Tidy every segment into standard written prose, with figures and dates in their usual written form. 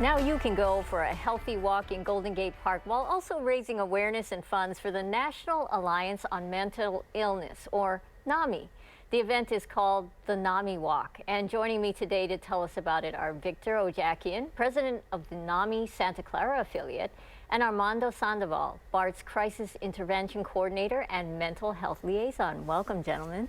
Now you can go for a healthy walk in Golden Gate Park while also raising awareness and funds for the National Alliance on Mental Illness, or NAMI. The event is called the NAMIWalk, and joining me today to tell us about it are Vic Ojakian, president of the NAMI Santa Clara affiliate, and Armando Sandoval, BART's crisis intervention coordinator and mental health liaison. Welcome, gentlemen.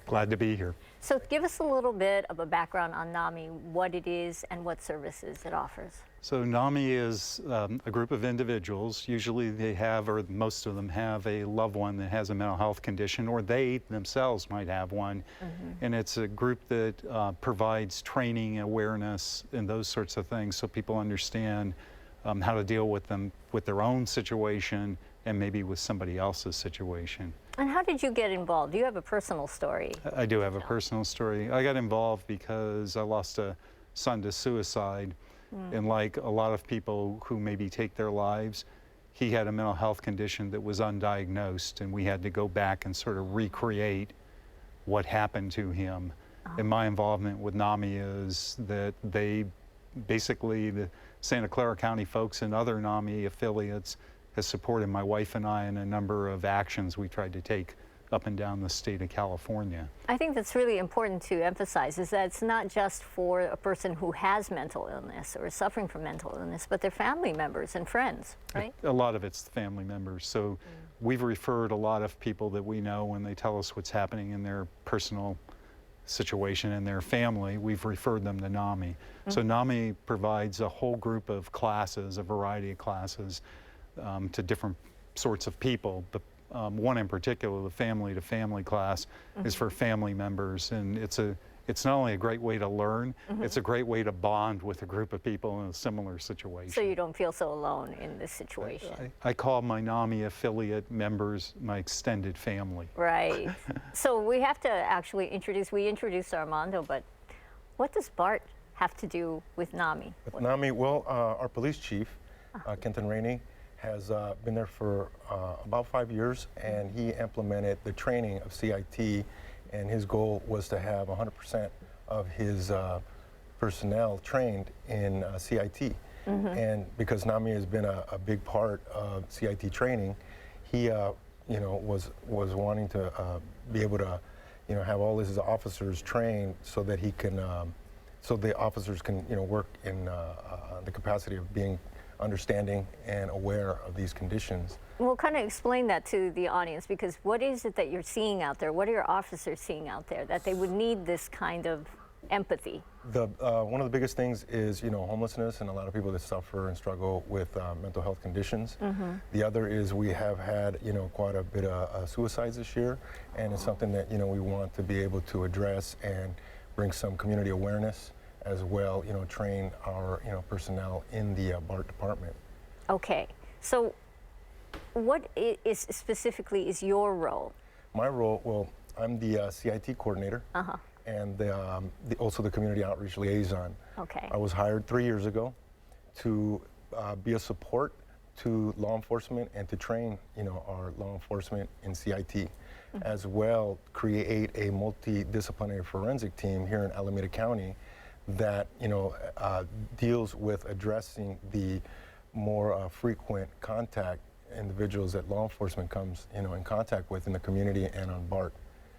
Glad to be here. So give us a little bit of a background on NAMI, what it is and what services it offers. So NAMI is a group of individuals. Usually they have, or most of them have, a loved one that has a mental health condition, or they themselves might have one. And it's a group that provides training, awareness, and those sorts of things so people understand how to deal with them, with their own situation, and maybe with somebody else's situation. And how did you get involved? Do you have a personal story? I do have a personal story. I got involved because I lost a son to suicide. And like a lot of people who maybe take their lives, he had a mental health condition that was undiagnosed, and we had to go back and sort of recreate what happened to him. And my involvement with NAMI is that they basically, the Santa Clara County folks and other NAMI affiliates has supported my wife and I in a number of actions we tried to take up and down the state of California. I think that's really important to emphasize, is that it's not just for a person who has mental illness or is suffering from mental illness, but their family members and friends, right? A lot of it's family members. So we've referred a lot of people that we know when they tell us what's happening in their personal situation in their family, we've referred them to NAMI. So NAMI provides a whole group of classes, a variety of classes, to different sorts of people. But one in particular, the family-to-family class, is for family members, and it's not only a great way to learn, it's a great way to bond with a group of people in a similar situation. So you don't feel so alone in this situation. I call my NAMI affiliate members my extended family. Right. So we have to actually we introduced Armando, but what does BART have to do with NAMI? With NAMI, well, our police chief, Kenton Rainey, has been there for about 5 years, and he implemented the training of CIT, and his goal was to have 100% of his personnel trained in CIT. And because NAMI has been a big part of CIT training, he was wanting to be able to have all his officers trained so that he can so the officers can work in the capacity of being understanding and aware of these conditions. Well, kind of explain that to the audience, because what is it that you're seeing out there? What are your officers seeing out there that they would need this kind of empathy? One of the biggest things is homelessness, and a lot of people that suffer and struggle with mental health conditions. The other is we have had quite a bit of suicides this year, and it's something that we want to be able to address and bring some community awareness, as well, train our personnel in the BART department. Okay, so what is specifically is your role? My role, well, I'm the CIT coordinator, and also the community outreach liaison. Okay. I was hired 3 years ago to be a support to law enforcement and to train our law enforcement in CIT, as well create a multidisciplinary forensic team here in Alameda County that deals with addressing the more frequent contact individuals that law enforcement comes in contact with in the community and on BART.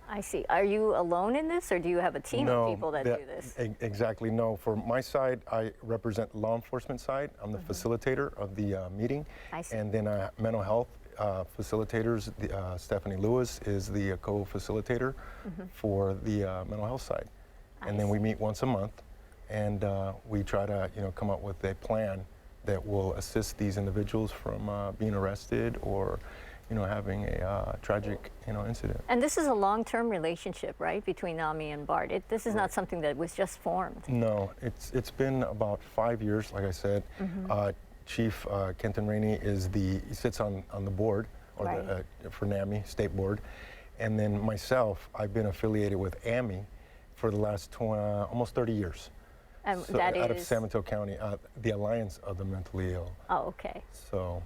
I see. Are you alone in this, or do you have a team of people that do this? Exactly, no. For my side, I represent law enforcement side. I'm the facilitator of the meeting. I see. And then mental health facilitators, Stephanie Lewis is the co-facilitator for the mental health side. And then we meet once a month, and we try to come up with a plan that will assist these individuals from being arrested or having a tragic incident. And this is a long-term relationship, right, between NAMI and BART? This is not something that was just formed. No, it's been about 5 years, like I said. Chief Kenton Rainey he sits on the board, or for NAMI State Board, and then myself, I've been affiliated with AMI for the last almost 30 years. And so that out is? of San Mateo County, the Alliance of the Mentally Ill. Oh, okay. So,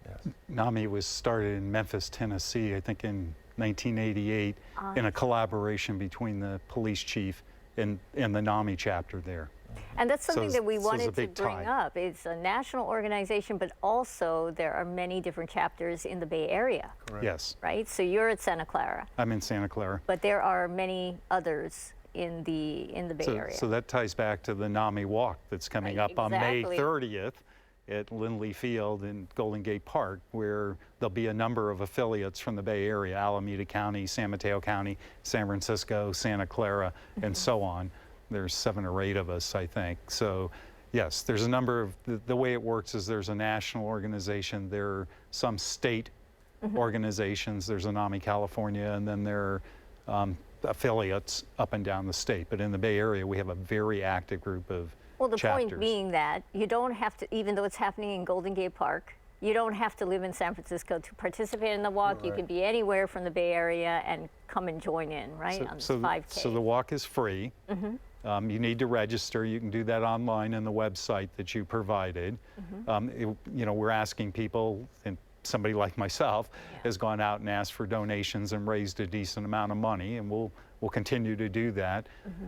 yes. NAMI was started in Memphis, Tennessee, I think in 1988, in a collaboration between the police chief and the NAMI chapter there. And that's something that we so it's a wanted to big bring tie. up. It's a national organization, but also there are many different chapters in the Bay Area, Correct. Yes, right? So you're at Santa Clara, I'm in Santa Clara. but there are many others in the Bay Area. So that ties back to the NAMI Walk that's coming Right, up on May exactly. 30th at Lindley Field in Golden Gate Park, where there'll be a number of affiliates from the Bay Area, Alameda County, San Mateo County, San Francisco, Santa Clara, and so on. There's 7 or 8 of us, I think. So yes, there's a number of, the way it works is there's a national organization, there are some state organizations, there's a NAMI California, and then there are affiliates up and down the state. But in the Bay Area, we have a very active group of Well, the chapters. point being that you don't have to, even though it's happening in Golden Gate Park, you don't have to live in San Francisco to participate in the walk. You Right. could be anywhere from the Bay Area and come and join in, right, on this 5K. So the walk is free. You need to register. You can do that online on the website that you provided. We're asking people, and somebody like myself has gone out and asked for donations and raised a decent amount of money, and we'll continue to do that.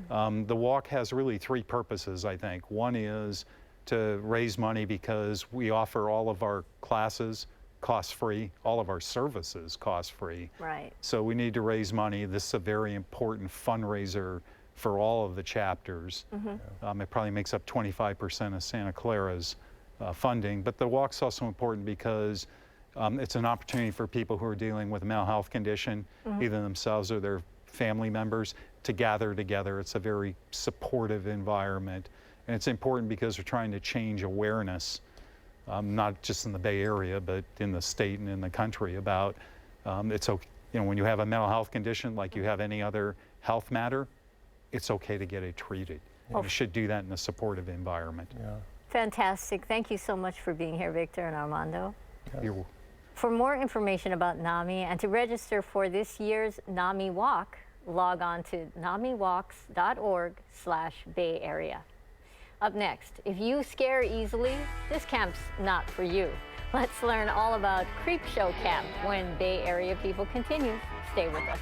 The walk has really 3 purposes, I think. One is to raise money because we offer all of our classes cost-free, all of our services cost-free. Right. So we need to raise money. This is a very important fundraiser for all of the chapters. It probably makes up 25% of Santa Clara's funding, but the walk's also important because it's an opportunity for people who are dealing with a mental health condition, either themselves or their family members, to gather together. It's a very supportive environment, and it's important because we're trying to change awareness, not just in the Bay Area, but in the state and in the country about it's okay, when you have a mental health condition like you have any other health matter, it's okay to get it treated. And we should do that in a supportive environment. Yeah. Fantastic. Thank you so much for being here, Victor and Armando. You're For more information about NAMI and to register for this year's NAMI Walk, log on to namiwalks.org/Bay Area. Up next, if you scare easily, this camp's not for you. Let's learn all about Creep Show Camp when Bay Area people continue. Stay with us.